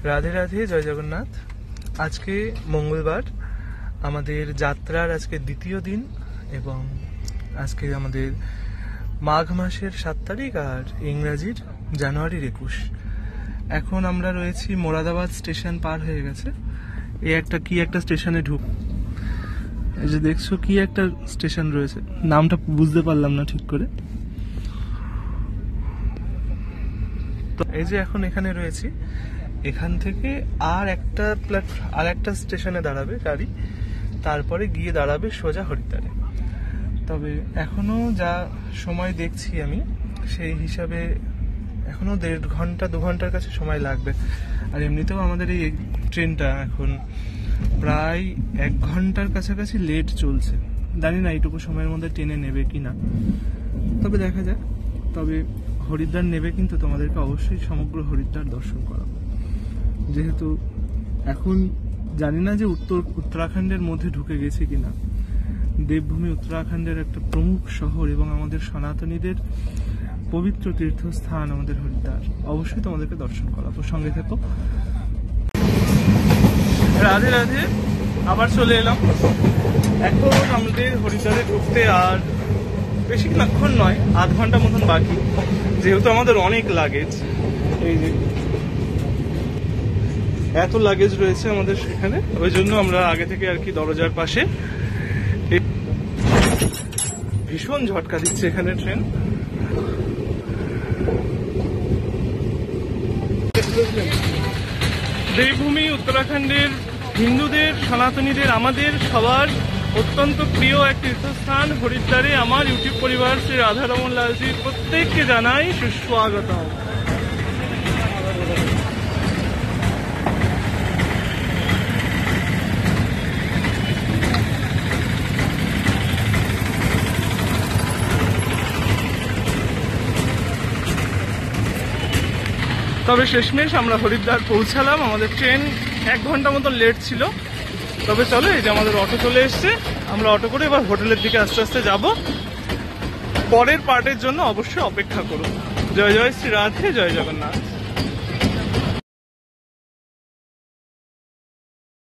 রাধে রাধে, জয় জগন্নাথ। আজকে মঙ্গলবার, আমাদের যাত্রার আজকে দ্বিতীয় দিন এবং আজকে আমাদের মাঘ মাসের 7 তারিখ আর ইংরাজির জানুয়ারির 21। এখন আমরা রয়েছি মোরাদাবাদ স্টেশন পার হয়ে গেছে। এই একটা কি একটা স্টেশনে ঢুক, এই যে দেখছো কি একটা স্টেশন রয়েছে, নামটা বুঝতে পারলাম না ঠিক করে। তো এই যে এখন এখানে রয়েছি, এখান থেকে আর একটা স্টেশনে দাঁড়াবে গাড়ি, তারপরে গিয়ে দাঁড়াবে সোজা হরিদ্বারে। তবে এখনো যা সময় দেখছি আমি, সেই হিসাবে এখনো 1.5 ঘন্টা 2 ঘন্টার কাছে সময় লাগবে। আর এমনিতেও আমাদের এই ট্রেনটা এখন প্রায় 1 ঘন্টার কাছাকাছি লেট চলছে। জানি না এইটুকু সময়ের মধ্যে ট্রেনে নেবে কি না, তবে দেখা যাক। তবে হরিদ্বার নেবে কিন্তু তোমাদেরকে অবশ্যই সমগ্র হরিদ্বার দর্শন করাবো, যেহেতু এখন জানি না যে উত্তরাখণ্ডের মধ্যে ঢুকে গেছে কিনা। দেবভূমি উত্তরাখণ্ডের একটা প্রমুখ শহর এবং আমাদের সনাতনীদের পবিত্র তীর্থস্থান আমাদের হরিদ্বার, অবশ্যই তোমাদেরকে দর্শন করাবো, সঙ্গে থেকো। রাধে রাধে, আবার চলে এলাম। এখন আমাদের হরিদ্বারে ঢুকতে আর বেশিক্ষণ নয়, 8 ঘন্টা মতন বাকি, যেহেতু আমাদের অনেক লাগেজ। এই যে এত লাগেজ রয়েছে আমাদের সেখানে, ওই জন্য আমরা আগে থেকে আর কি দরজার পাশে। ভীষণ ঝটকা দিচ্ছে এখানে ট্রেন। দেবভূমি উত্তরাখণ্ডের হিন্দুদের, সনাতনীদের, আমাদের সবার অত্যন্ত প্রিয় এক তীর্থস্থান হরিদ্বারে আমার ইউটিউব পরিবার শ্রী রাধারমন লালজির প্রত্যেককে জানাই সুস্বাগত। তবে শেষমেশ আমরা হরিদ্বার পৌঁছালাম। আমাদের ট্রেন 1 ঘন্টা মতো লেট ছিল। তবে চলো, এই যে আমাদের অটো চলে এসছে, আমরা অটো করে এবার হোটেলের দিকে আস্তে আস্তে যাব। পরের পার্টের জন্য অবশ্যই অপেক্ষা করুন। জয় জয় শ্রী রাধে, জয় জগন্নাথ।